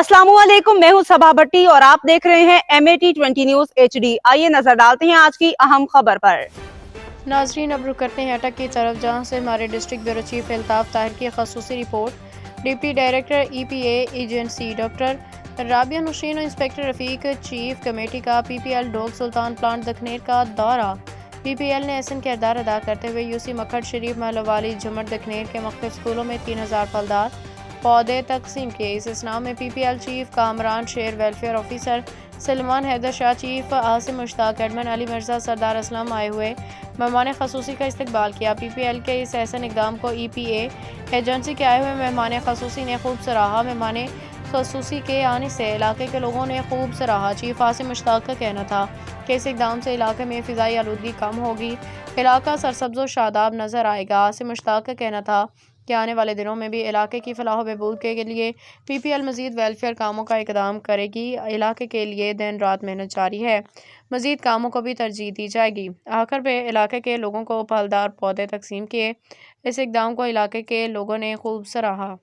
अस्सलामुअलैकुम, मैं हूं सबा भट्टी और आप देख रहे हैं MAT20 न्यूज HD। आइए नजर डालते हैं आज की अहम खबर पर। नाजरीन, अब रुक करते हैं अटक की तरफ, जहां से हमारे district bureau chief Altaf Tahir की खसूसी report. Deputy director EPA agency doctor Rabia Nausheen और इंस्पेक्टर रफीक चीफ कमेटी का PPL डोग सुल्तान प्लांट दखनेर का दौरा। PPL ने अहसन किरदार अदा करते हुए UC मक्खड शरीफ महल वाली झुमर दखनेर के मुख्तलिफ स्कूलों में 3000 फलदार पौधे तकसीम किए। इस इस्नाम में PPL chief Kamran Sher, welfare officer Salman Haider Shah, chief Asim Mushtaq, admin Ali Mirza, Sardar Aslam आए हुए मेहमान खसूसी का इस्तकबाल किया। PPL के इस एहसन इकदाम को EPA एजेंसी के आए हुए मेहमान खसूसी ने खूब सराहा। मेहमान खसूसी के आने से इलाके के लोगों ने खूब सराहा। चीफ आसिम मुश्ताक का कहना था कि इस इकदाम से इलाके में फ़िज़ाई आलूदगी कम होगी, इलाका सरसब्ज़ व शादाब नज़र आएगा। आसिम मुश्ताक का कहना था कि आने वाले दिनों में भी इलाके की फलाह बहबूद के लिए PPL मज़ीद वेलफेयर कामों का इक़दाम करेगी। इलाके के लिए दिन रात मेहनत जारी है, मज़ीद कामों को भी तरजीह दी जाएगी। आखिर में इलाके के लोगों को फलदार पौधे तकसीम किए। इस इक़दाम को इलाके के लोगों ने खूब सराहा।